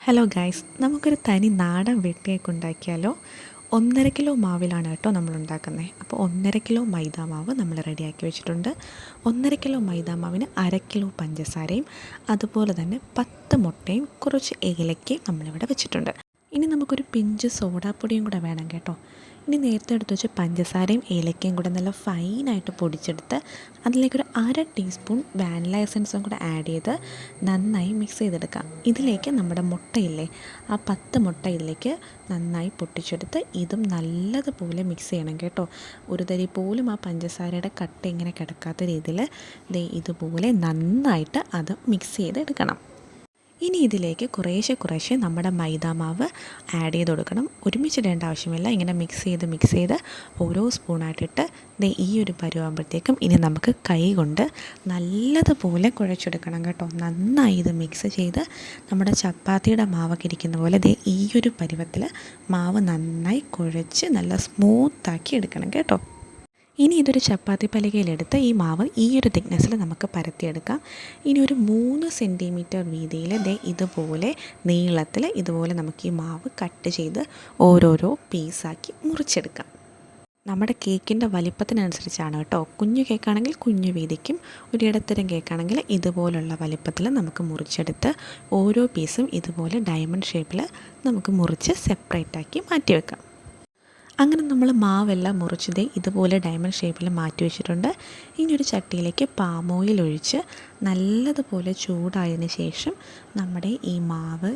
Hello guys, നമുക്കൊരു തനി നാടൻ വെട്ടിയൊക്കെ ഉണ്ടാക്കിയാലോ? 1.5 കിലോ മാവിലാണ് കേട്ടോ നമ്മൾ ഉണ്ടാക്കുന്നത്. അപ്പോൾ 1.5 കിലോ മൈദാ മാവ് നമ്മൾ റെഡിയാക്കി വെച്ചിട്ടുണ്ട്. 1.5 കിലോ മൈദാ മാവിന് 1/2 കിലോ പഞ്ചസാരയും അതുപോലെ തന്നെ 10 മുട്ടയും കുറച്ച് ഏലക്കയും നമ്മളിവിടെ വെച്ചിട്ടുണ്ട്. ഇനി നമുക്കൊരു പിഞ്ച് സോഡാപ്പൊടിയും കൂടെ വേണം കേട്ടോ. ഇനി നേരത്തെ എടുത്ത് വെച്ച് പഞ്ചസാരയും ഏലക്കയും കൂടെ നല്ല ഫൈനായിട്ട് പൊടിച്ചെടുത്ത് അതിലേക്കൊരു 1/2 ടീസ്പൂൺ വാനില എസൻസും കൂടെ ആഡ് ചെയ്ത് നന്നായി മിക്സ് ചെയ്തെടുക്കാം. ഇതിലേക്ക് നമ്മുടെ മുട്ടയില്ലേ, ആ 10 മുട്ട ഇതിലേക്ക് നന്നായി പൊട്ടിച്ചെടുത്ത് ഇതും നല്ലതുപോലെ മിക്സ് ചെയ്യണം കേട്ടോ. ഒരു തരി പോലും ആ പഞ്ചസാരയുടെ കട്ട ഇങ്ങനെ കിടക്കാത്ത രീതിയിൽ ഇതുപോലെ നന്നായിട്ട് അത് മിക്സ് ചെയ്തെടുക്കണം. ഇനി ഇതിലേക്ക് കുറേശ്ശെ നമ്മുടെ മൈദാമാവ് ആഡ് ചെയ്ത് കൊടുക്കണം. ഒരുമിച്ചിടേണ്ട ആവശ്യമില്ല. ഇങ്ങനെ മിക്സ് ചെയ്ത് ഓരോ സ്പൂണായിട്ടിട്ട് ഈ ഒരു പരുവാകുമ്പോഴത്തേക്കും ഇനി നമുക്ക് കൈ കൊണ്ട് നല്ലതുപോലെ കുഴച്ചെടുക്കണം കേട്ടോ. നന്നായി ഇത് മിക്സ് ചെയ്ത് നമ്മുടെ ചപ്പാത്തിയുടെ മാവൊക്കെ ഇരിക്കുന്ന പോലെ ഈ ഒരു പരുവത്തിൽ മാവ് നന്നായി കുഴച്ച് നല്ല സ്മൂത്താക്കി എടുക്കണം കേട്ടോ. ഇനി ഇതൊരു ചപ്പാത്തി പലകയിലെടുത്ത് ഈ മാവ് ഈ ഒരു തിക്നെസ്സിൽ നമുക്ക് പരത്തിയെടുക്കാം. ഇനി ഒരു 3 സെൻറ്റിമീറ്റർ വീതിയിൽ ഇതുപോലെ നീളത്തിൽ ഇതുപോലെ നമുക്ക് ഈ മാവ് കട്ട് ചെയ്ത് ഓരോരോ പീസാക്കി മുറിച്ചെടുക്കാം. നമ്മുടെ കേക്കിൻ്റെ വലിപ്പത്തിനനുസരിച്ചാണ് കേട്ടോ. കുഞ്ഞു കേക്കാണെങ്കിൽ കുഞ്ഞു വീതിക്കും, ഒരു ഇടത്തരം കേക്കാണെങ്കിൽ ഇതുപോലുള്ള വലിപ്പത്തിൽ നമുക്ക് മുറിച്ചെടുത്ത് ഓരോ പീസും ഇതുപോലെ ഡയമണ്ട് ഷേപ്പിൽ നമുക്ക് മുറിച്ച് സെപ്പറേറ്റാക്കി മാറ്റി വെക്കാം. അങ്ങനെ നമ്മൾ മാവെല്ലാം മുറിച്ചത് ഇതുപോലെ ഡയമണ്ട് ഷേപ്പിൽ മാറ്റി വെച്ചിട്ടുണ്ട്. ഇനി ഒരു ചട്ടിയിലേക്ക് പാം ഓയിൽ ഒഴിച്ച് നല്ലതുപോലെ ചൂടായതിന് ശേഷം നമ്മുടെ ഈ മാവ്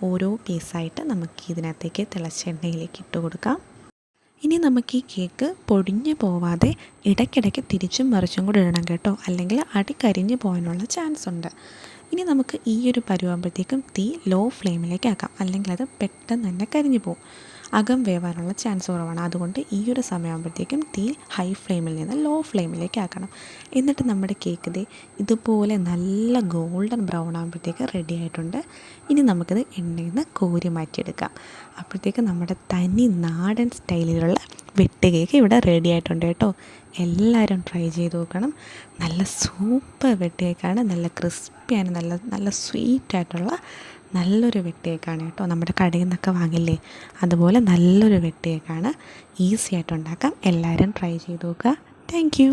ഓരോ പീസായിട്ട് നമുക്ക് ഇതിനകത്തേക്ക് തിളച്ച എണ്ണയിലേക്ക് ഇട്ട് കൊടുക്കാം. ഇനി നമുക്ക് ഈ കേക്ക് പൊടിഞ്ഞു പോവാതെ ഇടയ്ക്കിടയ്ക്ക് തിരിച്ചും മറിച്ചും കൂടി ഇടണം കേട്ടോ, അല്ലെങ്കിൽ അടി കരിഞ്ഞു പോകാനുള്ള ചാൻസ് ഉണ്ട്. ഇനി നമുക്ക് ഈ ഒരു പരുവാകുമ്പോഴത്തേക്കും തീ ലോ ഫ്ലെയിമിലേക്ക് ആക്കാം, അല്ലെങ്കിൽ അത് പെട്ടെന്ന് തന്നെ കരിഞ്ഞു പോകും. അകം വേവാനുള്ള ചാൻസ് കുറവാണ്. അതുകൊണ്ട് ഈ ഒരു സമയമാകുമ്പോഴത്തേക്കും തീ ഹൈ ഫ്ലെയിമിൽ നിന്ന് ലോ ഫ്ലെയിമിലേക്ക് ആക്കണം. എന്നിട്ട് നമ്മുടെ കേക്ക് ഇതുപോലെ നല്ല ഗോൾഡൻ ബ്രൗൺ ആകുമ്പോഴത്തേക്ക് റെഡി ആയിട്ടുണ്ട്. ഇനി നമുക്കിത് എണ്ണയിൽ നിന്ന് കോരി മാറ്റിയെടുക്കാം. അപ്പോഴത്തേക്ക് നമ്മുടെ തനി നാടൻ സ്റ്റൈലിലുള്ള വെട്ട് കേക്ക് ഇവിടെ റെഡി ആയിട്ടുണ്ട് കേട്ടോ. എല്ലാവരും ട്രൈ ചെയ്ത് നോക്കണം. നല്ല സൂപ്പർ വെട്ട് കേക്കാണ്. നല്ല ക്രിസ്പിയാണ്, നല്ല സ്വീറ്റായിട്ടുള്ള നല്ലൊരു വെട്ട് കേക്കാണ് കേട്ടോ. നമ്മുടെ കടയിൽ നിന്നൊക്കെ വാങ്ങില്ലേ, അതുപോലെ നല്ലൊരു വെട്ട് കേക്കാണ്. ഈസി ആയിട്ട് ഉണ്ടാക്കാം. എല്ലാവരും ട്രൈ ചെയ്ത് നോക്കുക. Thank you.